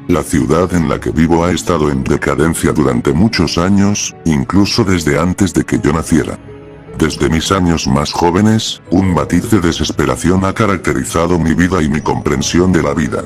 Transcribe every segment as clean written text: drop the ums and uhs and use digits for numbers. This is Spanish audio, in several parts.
La ciudad en la que vivo ha estado en decadencia durante muchos años, incluso desde antes de que yo naciera. Desde mis años más jóvenes, un matiz de desesperación ha caracterizado mi vida y mi comprensión de la vida.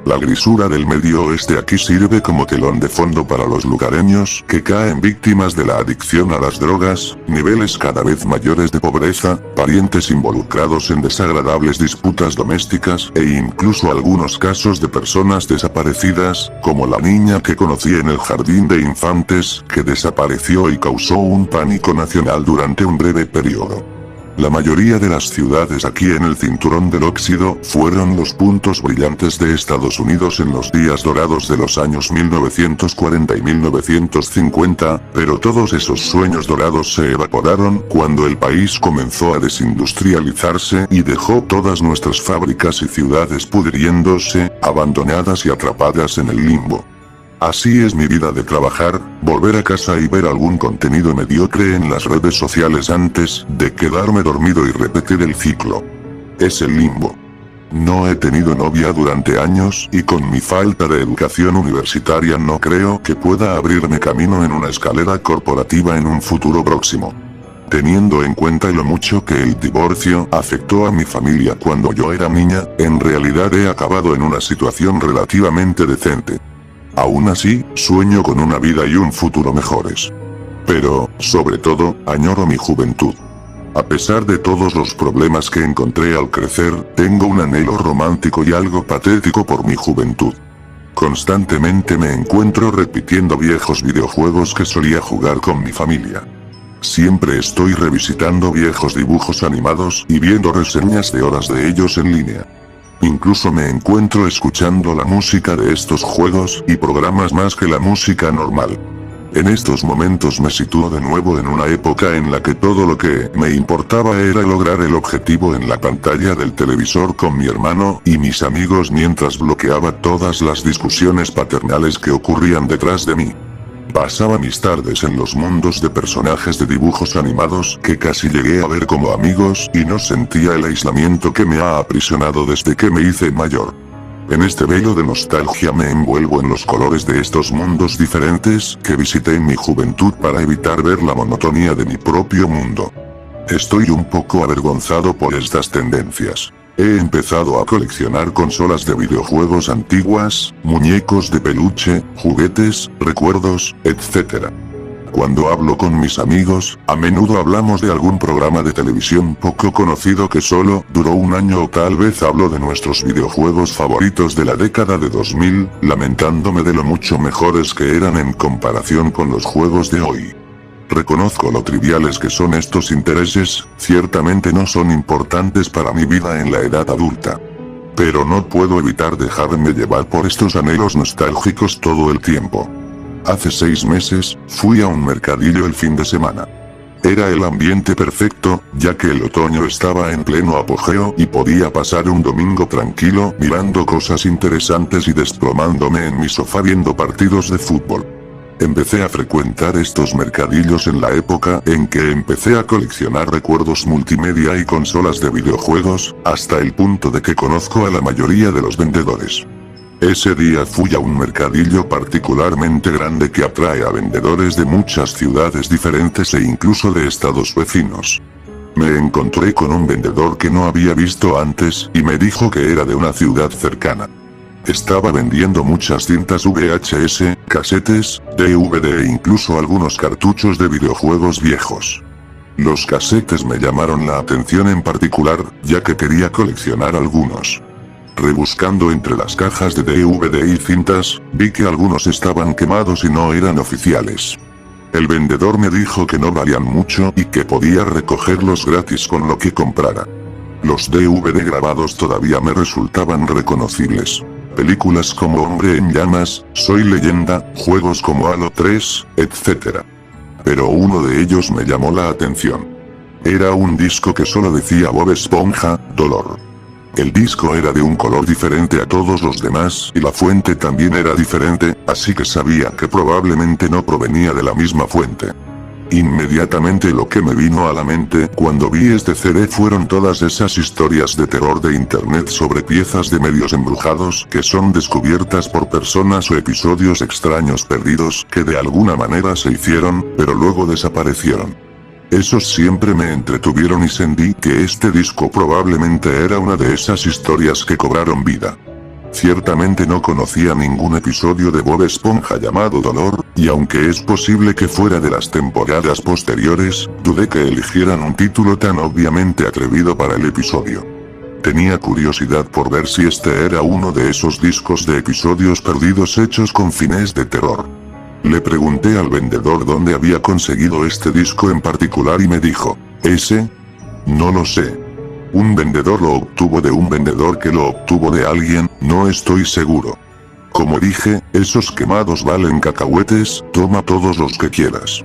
La grisura del medio oeste aquí sirve como telón de fondo para los lugareños que caen víctimas de la adicción a las drogas, niveles cada vez mayores de pobreza, parientes involucrados en desagradables disputas domésticas e incluso algunos casos de personas desaparecidas, como la niña que conocí en el jardín de infantes, que desapareció y causó un pánico nacional durante un breve periodo. La mayoría de las ciudades aquí en el cinturón del óxido fueron los puntos brillantes de Estados Unidos en los días dorados de los años 1940 y 1950, pero todos esos sueños dorados se evaporaron cuando el país comenzó a desindustrializarse y dejó todas nuestras fábricas y ciudades pudriéndose, abandonadas y atrapadas en el limbo. Así es mi vida de trabajar, volver a casa y ver algún contenido mediocre en las redes sociales antes de quedarme dormido y repetir el ciclo. Es el limbo. No he tenido novia durante años y con mi falta de educación universitaria no creo que pueda abrirme camino en una escalera corporativa en un futuro próximo. Teniendo en cuenta lo mucho que el divorcio afectó a mi familia cuando yo era niña, en realidad he acabado en una situación relativamente decente. Aún así, sueño con una vida y un futuro mejores. Pero, sobre todo, añoro mi juventud. A pesar de todos los problemas que encontré al crecer, tengo un anhelo romántico y algo patético por mi juventud. Constantemente me encuentro repitiendo viejos videojuegos que solía jugar con mi familia. Siempre estoy revisitando viejos dibujos animados y viendo reseñas de horas de ellos en línea. Incluso me encuentro escuchando la música de estos juegos y programas más que la música normal. En estos momentos me sitúo de nuevo en una época en la que todo lo que me importaba era lograr el objetivo en la pantalla del televisor con mi hermano y mis amigos mientras bloqueaba todas las discusiones paternales que ocurrían detrás de mí. Pasaba mis tardes en los mundos de personajes de dibujos animados que casi llegué a ver como amigos y no sentía el aislamiento que me ha aprisionado desde que me hice mayor. En este velo de nostalgia me envuelvo en los colores de estos mundos diferentes que visité en mi juventud para evitar ver la monotonía de mi propio mundo. Estoy un poco avergonzado por estas tendencias. He empezado a coleccionar consolas de videojuegos antiguas, muñecos de peluche, juguetes, recuerdos, etc. Cuando hablo con mis amigos, a menudo hablamos de algún programa de televisión poco conocido que solo duró un año o tal vez hablo de nuestros videojuegos favoritos de la década de 2000, lamentándome de lo mucho mejores que eran en comparación con los juegos de hoy. Reconozco lo triviales que son estos intereses, ciertamente no son importantes para mi vida en la edad adulta. Pero no puedo evitar dejarme llevar por estos anhelos nostálgicos todo el tiempo. Hace 6 meses, fui a un mercadillo el fin de semana. Era el ambiente perfecto, ya que el otoño estaba en pleno apogeo y podía pasar un domingo tranquilo mirando cosas interesantes y desplomándome en mi sofá viendo partidos de fútbol. Empecé a frecuentar estos mercadillos en la época en que empecé a coleccionar recuerdos multimedia y consolas de videojuegos, hasta el punto de que conozco a la mayoría de los vendedores. Ese día fui a un mercadillo particularmente grande que atrae a vendedores de muchas ciudades diferentes e incluso de estados vecinos. Me encontré con un vendedor que no había visto antes y me dijo que era de una ciudad cercana. Estaba vendiendo muchas cintas VHS, casetes, DVD e incluso algunos cartuchos de videojuegos viejos. Los casetes me llamaron la atención en particular, ya que quería coleccionar algunos. Rebuscando entre las cajas de DVD y cintas, vi que algunos estaban quemados y no eran oficiales. El vendedor me dijo que no valían mucho y que podía recogerlos gratis con lo que comprara. Los DVD grabados todavía me resultaban reconocibles. Películas como Hombre en Llamas, Soy Leyenda, juegos como Halo 3, etc. Pero uno de ellos me llamó la atención. Era un disco que solo decía Bob Esponja, Dolor. El disco era de un color diferente a todos los demás y la fuente también era diferente, así que sabía que probablemente no provenía de la misma fuente. Inmediatamente lo que me vino a la mente cuando vi este CD fueron todas esas historias de terror de internet sobre piezas de medios embrujados que son descubiertas por personas o episodios extraños perdidos que de alguna manera se hicieron, pero luego desaparecieron. Esos siempre me entretuvieron y sentí que este disco probablemente era una de esas historias que cobraron vida. Ciertamente no conocía ningún episodio de Bob Esponja llamado Dolor, y aunque es posible que fuera de las temporadas posteriores, dudé que eligieran un título tan obviamente atrevido para el episodio. Tenía curiosidad por ver si este era uno de esos discos de episodios perdidos hechos con fines de terror. Le pregunté al vendedor dónde había conseguido este disco en particular y me dijo, ¿ese? No lo sé. Un vendedor lo obtuvo de un vendedor que lo obtuvo de alguien, no estoy seguro. Como dije, esos quemados valen cacahuetes, toma todos los que quieras.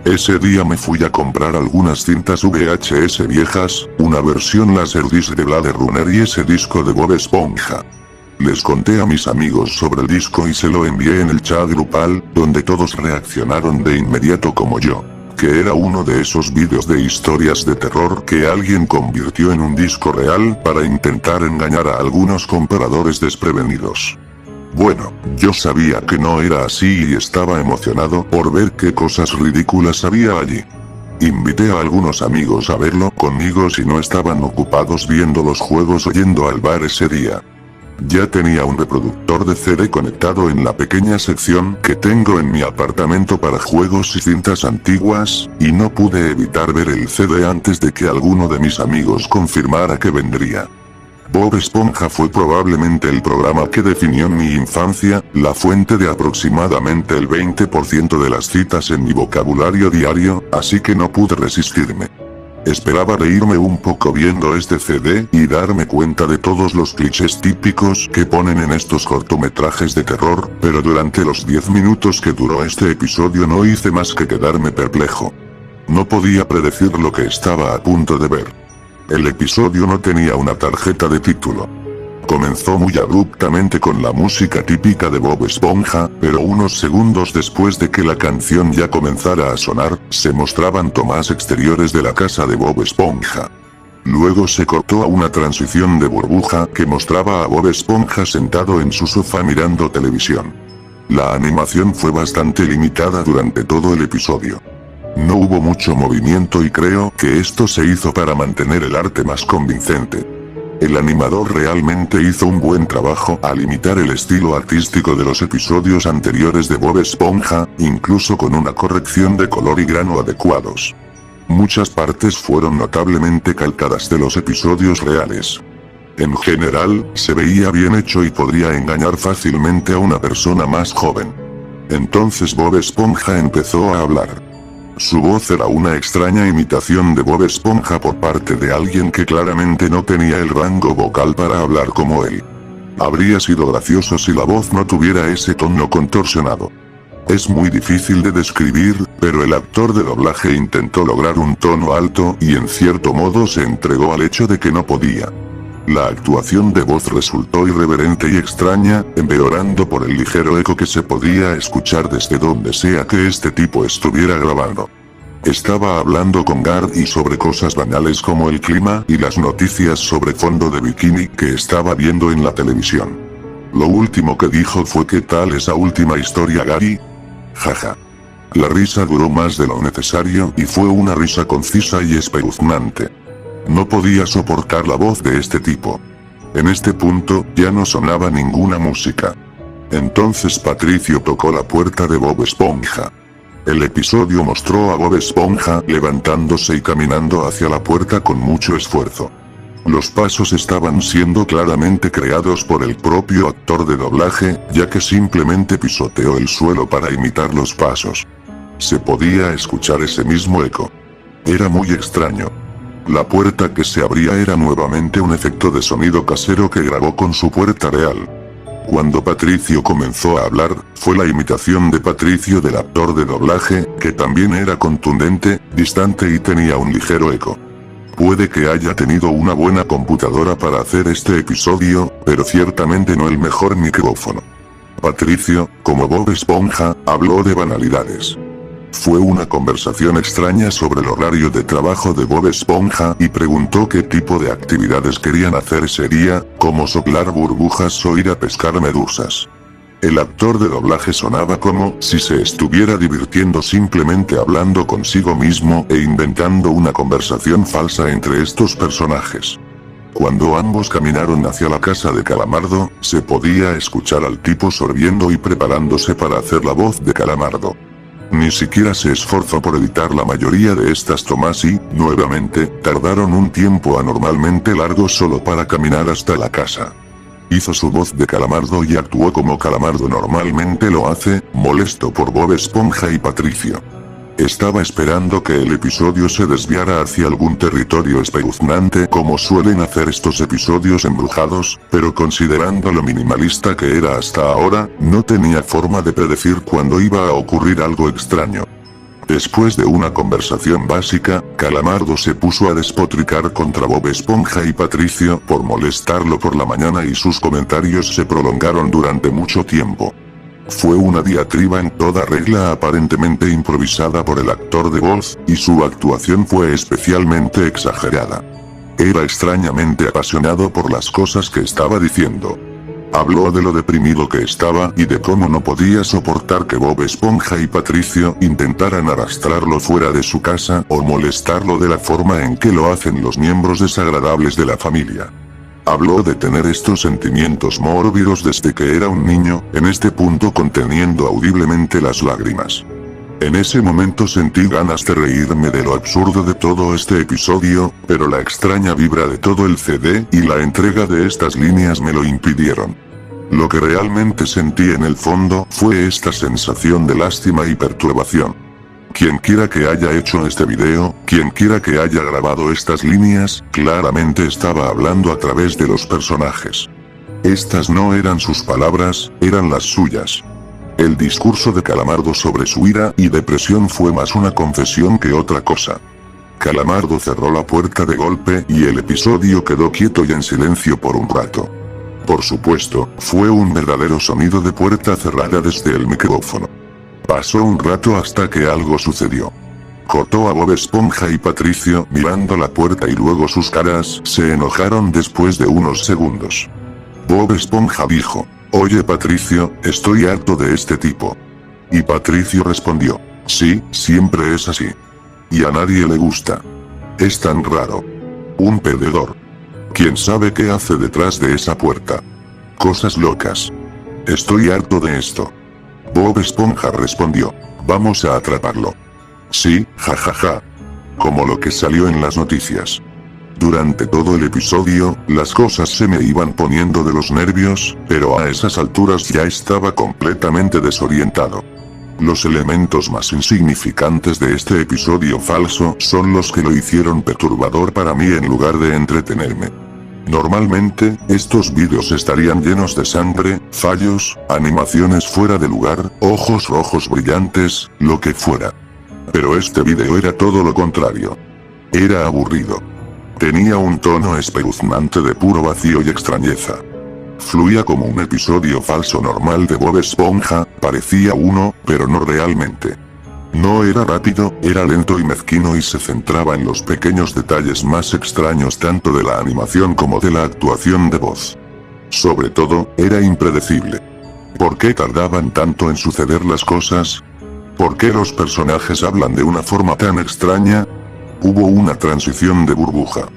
Ese día me fui a comprar algunas cintas VHS viejas, una versión Laserdisc de Blade Runner y ese disco de Bob Esponja. Les conté a mis amigos sobre el disco y se lo envié en el chat grupal, donde todos reaccionaron de inmediato como yo, que era uno de esos vídeos de historias de terror que alguien convirtió en un disco real para intentar engañar a algunos compradores desprevenidos. Bueno, yo sabía que no era así y estaba emocionado por ver qué cosas ridículas había allí. Invité a algunos amigos a verlo conmigo si no estaban ocupados viendo los juegos o yendo al bar ese día. Ya tenía un reproductor de CD conectado en la pequeña sección que tengo en mi apartamento para juegos y cintas antiguas, y no pude evitar ver el CD antes de que alguno de mis amigos confirmara que vendría. Bob Esponja fue probablemente el programa que definió mi infancia, la fuente de aproximadamente el 20% de las citas en mi vocabulario diario, así que no pude resistirme. Esperaba reírme un poco viendo este CD y darme cuenta de todos los clichés típicos que ponen en estos cortometrajes de terror, pero durante los 10 minutos que duró este episodio no hice más que quedarme perplejo. No podía predecir lo que estaba a punto de ver. El episodio no tenía una tarjeta de título. Comenzó muy abruptamente con la música típica de Bob Esponja, pero unos segundos después de que la canción ya comenzara a sonar, se mostraban tomas exteriores de la casa de Bob Esponja. Luego se cortó a una transición de burbuja que mostraba a Bob Esponja sentado en su sofá mirando televisión. La animación fue bastante limitada durante todo el episodio. No hubo mucho movimiento y creo que esto se hizo para mantener el arte más convincente. El animador realmente hizo un buen trabajo al imitar el estilo artístico de los episodios anteriores de Bob Esponja, incluso con una corrección de color y grano adecuados. Muchas partes fueron notablemente calcadas de los episodios reales. En general, se veía bien hecho y podría engañar fácilmente a una persona más joven. Entonces Bob Esponja empezó a hablar. Su voz era una extraña imitación de Bob Esponja por parte de alguien que claramente no tenía el rango vocal para hablar como él. Habría sido gracioso si la voz no tuviera ese tono contorsionado. Es muy difícil de describir, pero el actor de doblaje intentó lograr un tono alto y en cierto modo se entregó al hecho de que no podía. La actuación de voz resultó irreverente y extraña, empeorando por el ligero eco que se podía escuchar desde donde sea que este tipo estuviera grabando. Estaba hablando con Gardy sobre cosas banales como el clima y las noticias sobre fondo de bikini que estaba viendo en la televisión. Lo último que dijo fue ¿qué tal esa última historia, Gary? Jaja. La risa duró más de lo necesario y fue una risa concisa y espeluznante. No podía soportar la voz de este tipo. En este punto, ya no sonaba ninguna música. Entonces Patricio tocó la puerta de Bob Esponja. El episodio mostró a Bob Esponja levantándose y caminando hacia la puerta con mucho esfuerzo. Los pasos estaban siendo claramente creados por el propio actor de doblaje, ya que simplemente pisoteó el suelo para imitar los pasos. Se podía escuchar ese mismo eco. Era muy extraño. La puerta que se abría era nuevamente un efecto de sonido casero que grabó con su puerta real. Cuando Patricio comenzó a hablar, fue la imitación de Patricio del actor de doblaje, que también era contundente, distante y tenía un ligero eco. Puede que haya tenido una buena computadora para hacer este episodio, pero ciertamente no el mejor micrófono. Patricio, como Bob Esponja, habló de banalidades. Fue una conversación extraña sobre el horario de trabajo de Bob Esponja y preguntó qué tipo de actividades querían hacer ese día, como soplar burbujas o ir a pescar medusas. El actor de doblaje sonaba como si se estuviera divirtiendo simplemente hablando consigo mismo e inventando una conversación falsa entre estos personajes. Cuando ambos caminaron hacia la casa de Calamardo, se podía escuchar al tipo sorbiendo y preparándose para hacer la voz de Calamardo. Ni siquiera se esforzó por editar la mayoría de estas tomas y, nuevamente, tardaron un tiempo anormalmente largo solo para caminar hasta la casa. Hizo su voz de Calamardo y actuó como Calamardo normalmente lo hace, molesto por Bob Esponja y Patricio. Estaba esperando que el episodio se desviara hacia algún territorio espeluznante como suelen hacer estos episodios embrujados, pero considerando lo minimalista que era hasta ahora, no tenía forma de predecir cuándo iba a ocurrir algo extraño. Después de una conversación básica, Calamardo se puso a despotricar contra Bob Esponja y Patricio por molestarlo por la mañana y sus comentarios se prolongaron durante mucho tiempo. Fue una diatriba en toda regla aparentemente improvisada por el actor de voz, y su actuación fue especialmente exagerada. Era extrañamente apasionado por las cosas que estaba diciendo. Habló de lo deprimido que estaba y de cómo no podía soportar que Bob Esponja y Patricio intentaran arrastrarlo fuera de su casa o molestarlo de la forma en que lo hacen los miembros desagradables de la familia. Habló de tener estos sentimientos mórbidos desde que era un niño, en este punto conteniendo audiblemente las lágrimas. En ese momento sentí ganas de reírme de lo absurdo de todo este episodio, pero la extraña vibra de todo el CD y la entrega de estas líneas me lo impidieron. Lo que realmente sentí en el fondo fue esta sensación de lástima y perturbación. Quien quiera que haya hecho este video, quien quiera que haya grabado estas líneas, claramente estaba hablando a través de los personajes. Estas no eran sus palabras, eran las suyas. El discurso de Calamardo sobre su ira y depresión fue más una confesión que otra cosa. Calamardo cerró la puerta de golpe y el episodio quedó quieto y en silencio por un rato. Por supuesto, fue un verdadero sonido de puerta cerrada desde el micrófono. Pasó un rato hasta que algo sucedió. Cortó a Bob Esponja y Patricio mirando la puerta y luego sus caras se enojaron después de unos segundos. Bob Esponja dijo, «Oye Patricio, estoy harto de este tipo». Y Patricio respondió, «Sí, siempre es así. Y a nadie le gusta. Es tan raro. Un perdedor. ¿Quién sabe qué hace detrás de esa puerta? Cosas locas. Estoy harto de esto». Bob Esponja respondió, «Vamos a atraparlo». Sí, jajaja. Como lo que salió en las noticias. Durante todo el episodio, las cosas se me iban poniendo de los nervios, pero a esas alturas ya estaba completamente desorientado. Los elementos más insignificantes de este episodio falso son los que lo hicieron perturbador para mí en lugar de entretenerme. Normalmente, estos vídeos estarían llenos de sangre, fallos, animaciones fuera de lugar, ojos rojos brillantes, lo que fuera. Pero este vídeo era todo lo contrario. Era aburrido. Tenía un tono espeluznante de puro vacío y extrañeza. Fluía como un episodio falso normal de Bob Esponja, parecía uno, pero no realmente. No era rápido, era lento y mezquino y se centraba en los pequeños detalles más extraños tanto de la animación como de la actuación de voz. Sobre todo, era impredecible. ¿Por qué tardaban tanto en suceder las cosas? ¿Por qué los personajes hablan de una forma tan extraña? Hubo una transición de burbuja.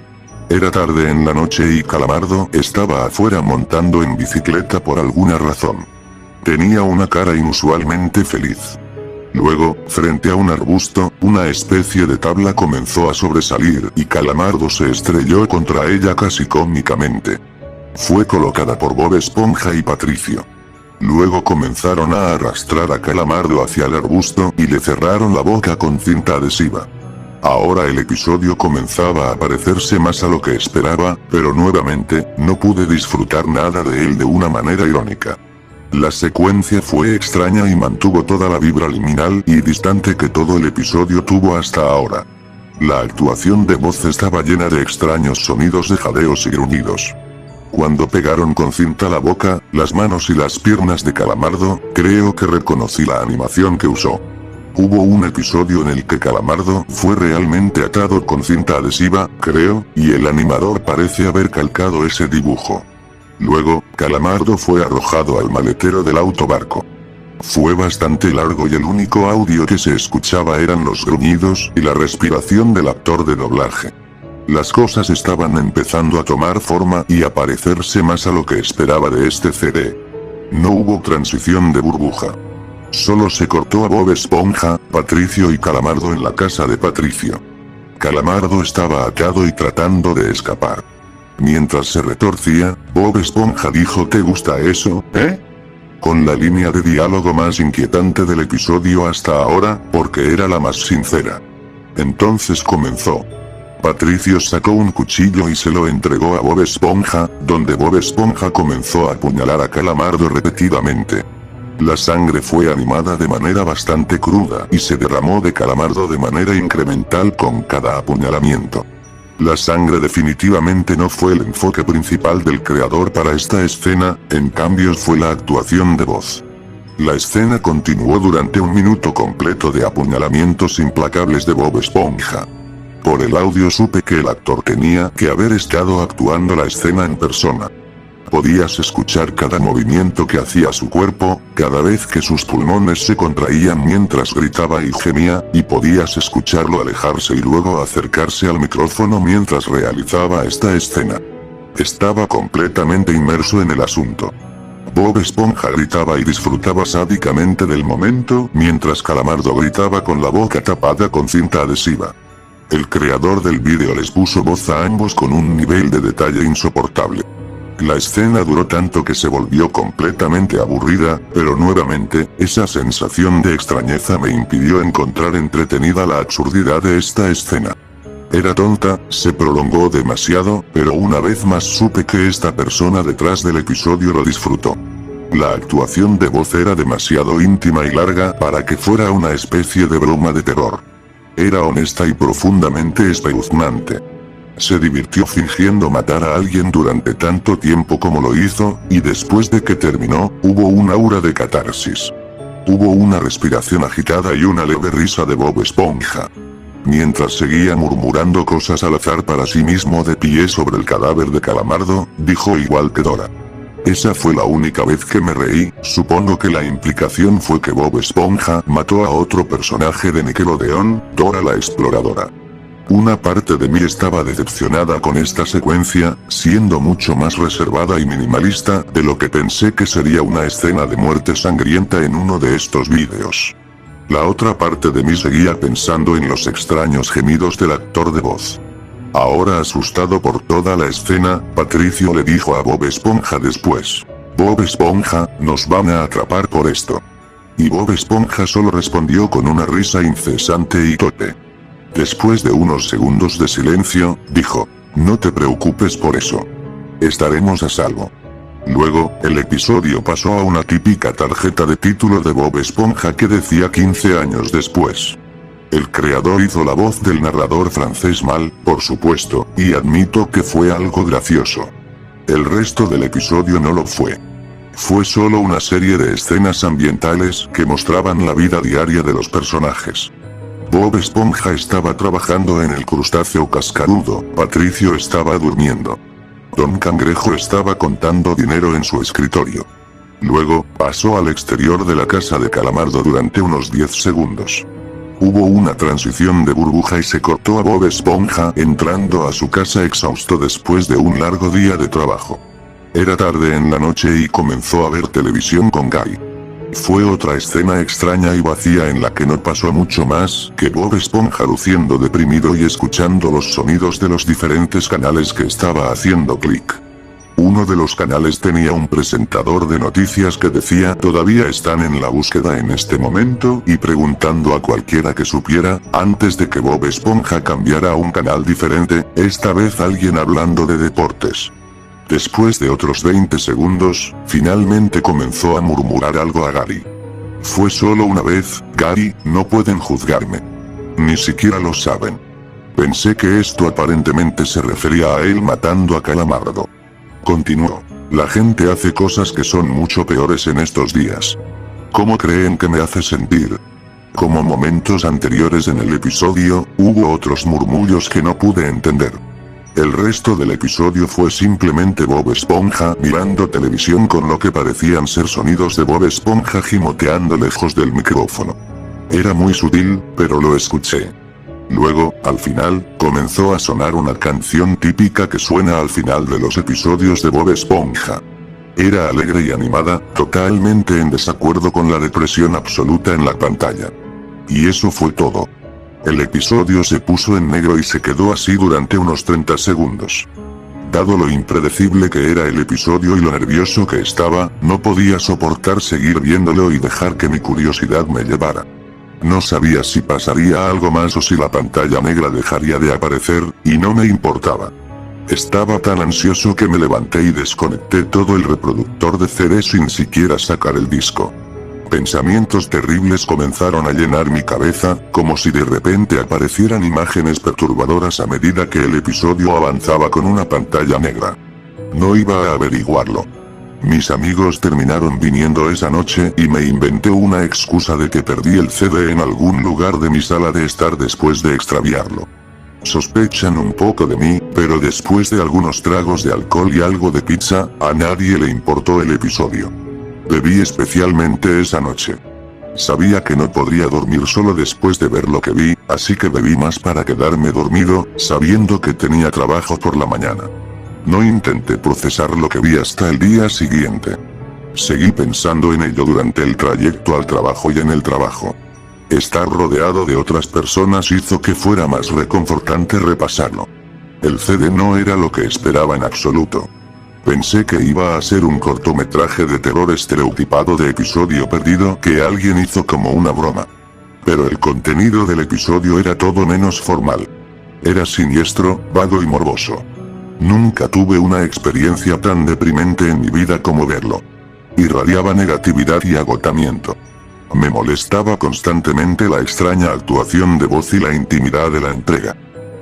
Era tarde en la noche y Calamardo estaba afuera montando en bicicleta por alguna razón. Tenía una cara inusualmente feliz. Luego, frente a un arbusto, una especie de tabla comenzó a sobresalir y Calamardo se estrelló contra ella casi cómicamente. Fue colocada por Bob Esponja y Patricio. Luego comenzaron a arrastrar a Calamardo hacia el arbusto y le cerraron la boca con cinta adhesiva. Ahora el episodio comenzaba a parecerse más a lo que esperaba, pero nuevamente, no pude disfrutar nada de él de una manera irónica. La secuencia fue extraña y mantuvo toda la vibra liminal y distante que todo el episodio tuvo hasta ahora. La actuación de voz estaba llena de extraños sonidos de jadeos y gruñidos. Cuando pegaron con cinta la boca, las manos y las piernas de Calamardo, creo que reconocí la animación que usó. Hubo un episodio en el que Calamardo fue realmente atado con cinta adhesiva, creo, y el animador parece haber calcado ese dibujo. Luego, Calamardo fue arrojado al maletero del autobarco. Fue bastante largo y el único audio que se escuchaba eran los gruñidos y la respiración del actor de doblaje. Las cosas estaban empezando a tomar forma y a parecerse más a lo que esperaba de este CD. No hubo transición de burbuja. Solo se cortó a Bob Esponja, Patricio y Calamardo en la casa de Patricio. Calamardo estaba atado y tratando de escapar. Mientras se retorcía, Bob Esponja dijo ¿te gusta eso, con la línea de diálogo más inquietante del episodio hasta ahora, porque era la más sincera. Entonces comenzó. Patricio sacó un cuchillo y se lo entregó a Bob Esponja, donde Bob Esponja comenzó a apuñalar a Calamardo repetidamente. La sangre fue animada de manera bastante cruda y se derramó de Calamardo de manera incremental con cada apuñalamiento. La sangre definitivamente no fue el enfoque principal del creador para esta escena, en cambio fue la actuación de voz. La escena continuó durante un minuto completo de apuñalamientos implacables de Bob Esponja. Por el audio supe que el actor tenía que haber estado actuando la escena en persona. Podías escuchar cada movimiento que hacía su cuerpo, cada vez que sus pulmones se contraían mientras gritaba y gemía, y podías escucharlo alejarse y luego acercarse al micrófono mientras realizaba esta escena. Estaba completamente inmerso en el asunto. Bob Esponja gritaba y disfrutaba sádicamente del momento, mientras Calamardo gritaba con la boca tapada con cinta adhesiva. El creador del vídeo les puso voz a ambos con un nivel de detalle insoportable. La escena duró tanto que se volvió completamente aburrida, pero nuevamente, esa sensación de extrañeza me impidió encontrar entretenida la absurdidad de esta escena. Era tonta, se prolongó demasiado, pero una vez más supe que esta persona detrás del episodio lo disfrutó. La actuación de voz era demasiado íntima y larga para que fuera una especie de broma de terror. Era honesta y profundamente espeluznante. Se divirtió fingiendo matar a alguien durante tanto tiempo como lo hizo, y después de que terminó, hubo un aura de catarsis. Hubo una respiración agitada y una leve risa de Bob Esponja. Mientras seguía murmurando cosas al azar para sí mismo de pie sobre el cadáver de Calamardo, dijo igual que Dora. Esa fue la única vez que me reí, supongo que la implicación fue que Bob Esponja mató a otro personaje de Nickelodeon, Dora la Exploradora. Una parte de mí estaba decepcionada con esta secuencia, siendo mucho más reservada y minimalista de lo que pensé que sería una escena de muerte sangrienta en uno de estos vídeos. La otra parte de mí seguía pensando en los extraños gemidos del actor de voz. Ahora asustado por toda la escena, Patricio le dijo a Bob Esponja después: Bob Esponja, nos van a atrapar por esto. Y Bob Esponja solo respondió con una risa incesante y torpe. Después de unos segundos de silencio, dijo: no te preocupes por eso. Estaremos a salvo. Luego, el episodio pasó a una típica tarjeta de título de Bob Esponja que decía 15 años después. El creador hizo la voz del narrador francés mal, por supuesto, y admito que fue algo gracioso. El resto del episodio no lo fue. Fue solo una serie de escenas ambientales que mostraban la vida diaria de los personajes. Bob Esponja estaba trabajando en el crustáceo cascarudo, Patricio estaba durmiendo. Don Cangrejo estaba contando dinero en su escritorio. Luego, pasó al exterior de la casa de Calamardo durante unos 10 segundos. Hubo una transición de burbuja y se cortó a Bob Esponja entrando a su casa exhausto después de un largo día de trabajo. Era tarde en la noche y comenzó a ver televisión con Guy. Fue otra escena extraña y vacía en la que no pasó mucho más que Bob Esponja luciendo deprimido y escuchando los sonidos de los diferentes canales que estaba haciendo clic. Uno de los canales tenía un presentador de noticias que decía todavía están en la búsqueda en este momento y preguntando a cualquiera que supiera, antes de que Bob Esponja cambiara a un canal diferente, esta vez alguien hablando de deportes. Después de otros 20 segundos, finalmente comenzó a murmurar algo a Gary. Fue solo una vez, Gary, no pueden juzgarme. Ni siquiera lo saben. Pensé que esto aparentemente se refería a él matando a Calamardo. Continuó. La gente hace cosas que son mucho peores en estos días. ¿Cómo creen que me hace sentir? Como momentos anteriores en el episodio, hubo otros murmullos que no pude entender. El resto del episodio fue simplemente Bob Esponja mirando televisión con lo que parecían ser sonidos de Bob Esponja gimoteando lejos del micrófono. Era muy sutil, pero lo escuché. Luego, al final, comenzó a sonar una canción típica que suena al final de los episodios de Bob Esponja. Era alegre y animada, totalmente en desacuerdo con la depresión absoluta en la pantalla. Y eso fue todo. El episodio se puso en negro y se quedó así durante unos 30 segundos. Dado lo impredecible que era el episodio y lo nervioso que estaba, no podía soportar seguir viéndolo y dejar que mi curiosidad me llevara. No sabía si pasaría algo más o si la pantalla negra dejaría de aparecer, y no me importaba. Estaba tan ansioso que me levanté y desconecté todo el reproductor de CD sin siquiera sacar el disco. Pensamientos terribles comenzaron a llenar mi cabeza, como si de repente aparecieran imágenes perturbadoras a medida que el episodio avanzaba con una pantalla negra. No iba a averiguarlo. Mis amigos terminaron viniendo esa noche y me inventé una excusa de que perdí el CD en algún lugar de mi sala de estar después de extraviarlo. Sospechan un poco de mí, pero después de algunos tragos de alcohol y algo de pizza, a nadie le importó el episodio. Bebí especialmente esa noche. Sabía que no podría dormir solo después de ver lo que vi, así que bebí más para quedarme dormido, sabiendo que tenía trabajo por la mañana. No intenté procesar lo que vi hasta el día siguiente. Seguí pensando en ello durante el trayecto al trabajo y en el trabajo. Estar rodeado de otras personas hizo que fuera más reconfortante repasarlo. El CD no era lo que esperaba en absoluto. Pensé que iba a ser un cortometraje de terror estereotipado de episodio perdido que alguien hizo como una broma. Pero el contenido del episodio era todo menos formal. Era siniestro, vago y morboso. Nunca tuve una experiencia tan deprimente en mi vida como verlo. Irradiaba negatividad y agotamiento. Me molestaba constantemente la extraña actuación de voz y la intimidad de la entrega.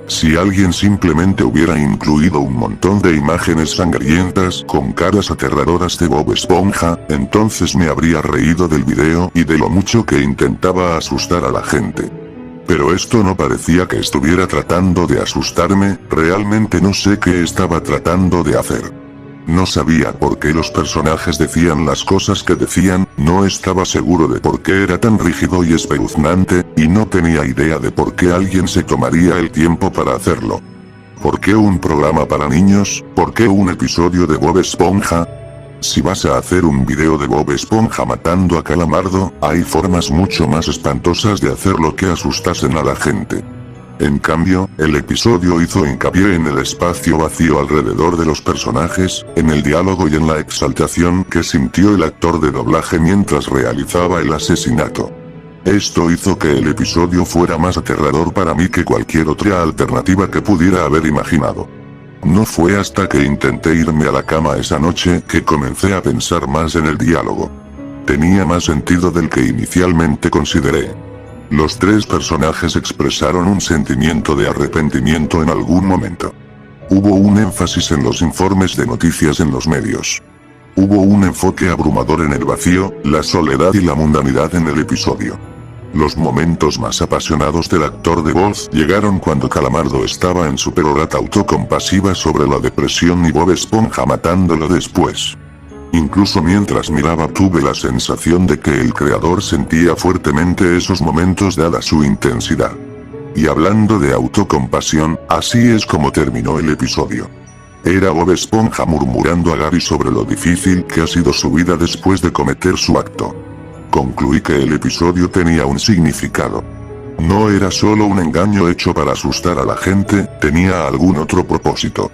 Si alguien simplemente hubiera incluido un montón de imágenes sangrientas con caras aterradoras de Bob Esponja, entonces me habría reído del video y de lo mucho que intentaba asustar a la gente. Pero esto no parecía que estuviera tratando de asustarme, realmente no sé qué estaba tratando de hacer. No sabía por qué los personajes decían las cosas que decían, no estaba seguro de por qué era tan rígido y espeluznante, y no tenía idea de por qué alguien se tomaría el tiempo para hacerlo. ¿Por qué un programa para niños? ¿Por qué un episodio de Bob Esponja? Si vas a hacer un video de Bob Esponja matando a Calamardo, hay formas mucho más espantosas de hacerlo que asustasen a la gente. En cambio, el episodio hizo hincapié en el espacio vacío alrededor de los personajes, en el diálogo y en la exaltación que sintió el actor de doblaje mientras realizaba el asesinato. Esto hizo que el episodio fuera más aterrador para mí que cualquier otra alternativa que pudiera haber imaginado. No fue hasta que intenté irme a la cama esa noche que comencé a pensar más en el diálogo. Tenía más sentido del que inicialmente consideré. Los tres personajes expresaron un sentimiento de arrepentimiento en algún momento. Hubo un énfasis en los informes de noticias en los medios. Hubo un enfoque abrumador en el vacío, la soledad y la mundanidad en el episodio. Los momentos más apasionados del actor de voz llegaron cuando Calamardo estaba en su perorata autocompasiva sobre la depresión y Bob Esponja matándolo después. Incluso mientras miraba tuve la sensación de que el creador sentía fuertemente esos momentos dada su intensidad. Y hablando de autocompasión, así es como terminó el episodio. Era Bob Esponja murmurando a Gary sobre lo difícil que ha sido su vida después de cometer su acto. Concluí que el episodio tenía un significado. No era solo un engaño hecho para asustar a la gente, tenía algún otro propósito.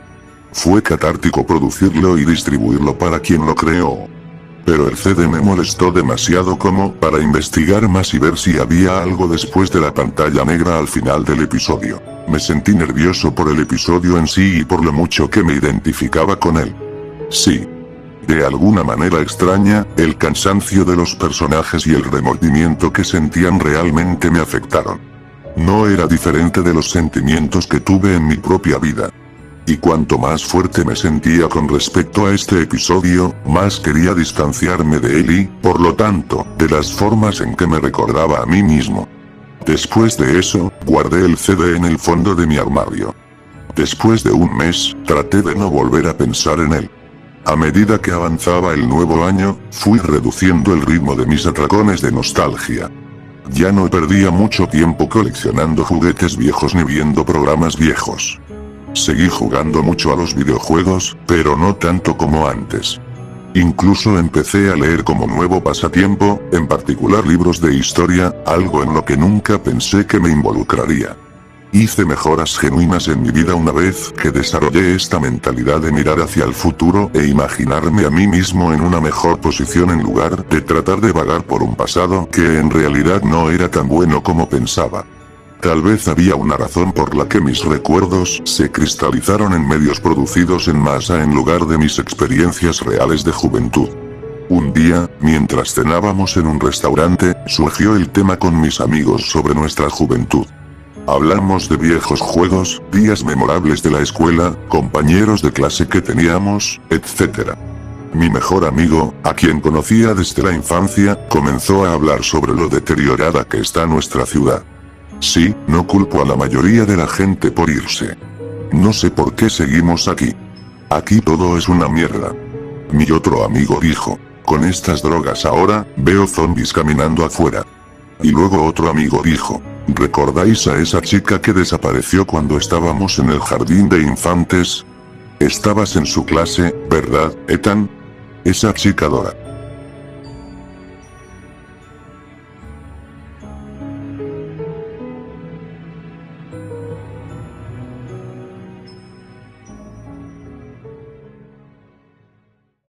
Fue catártico producirlo y distribuirlo para quien lo creó. Pero el CD me molestó demasiado como para investigar más y ver si había algo después de la pantalla negra al final del episodio. Me sentí nervioso por el episodio en sí y por lo mucho que me identificaba con él. Sí. De alguna manera extraña, el cansancio de los personajes y el remordimiento que sentían realmente me afectaron. No era diferente de los sentimientos que tuve en mi propia vida. Y cuanto más fuerte me sentía con respecto a este episodio, más quería distanciarme de él y, por lo tanto, de las formas en que me recordaba a mí mismo. Después de eso, guardé el CD en el fondo de mi armario. Después de un mes, traté de no volver a pensar en él. A medida que avanzaba el nuevo año, fui reduciendo el ritmo de mis atracones de nostalgia. Ya no perdía mucho tiempo coleccionando juguetes viejos ni viendo programas viejos. Seguí jugando mucho a los videojuegos, pero no tanto como antes. Incluso empecé a leer como nuevo pasatiempo, en particular libros de historia, algo en lo que nunca pensé que me involucraría. Hice mejoras genuinas en mi vida una vez que desarrollé esta mentalidad de mirar hacia el futuro e imaginarme a mí mismo en una mejor posición en lugar de tratar de vagar por un pasado que en realidad no era tan bueno como pensaba. Tal vez había una razón por la que mis recuerdos se cristalizaron en medios producidos en masa en lugar de mis experiencias reales de juventud. Un día, mientras cenábamos en un restaurante, surgió el tema con mis amigos sobre nuestra juventud. Hablamos de viejos juegos, días memorables de la escuela, compañeros de clase que teníamos, etc. Mi mejor amigo, a quien conocía desde la infancia, comenzó a hablar sobre lo deteriorada que está nuestra ciudad. Sí, no culpo a la mayoría de la gente por irse. No sé por qué seguimos aquí. Aquí todo es una mierda. Mi otro amigo dijo, con estas drogas ahora, veo zombies caminando afuera. Y luego otro amigo dijo, ¿recordáis a esa chica que desapareció cuando estábamos en el jardín de infantes? Estabas en su clase, ¿verdad, Ethan? Esa chica Dora.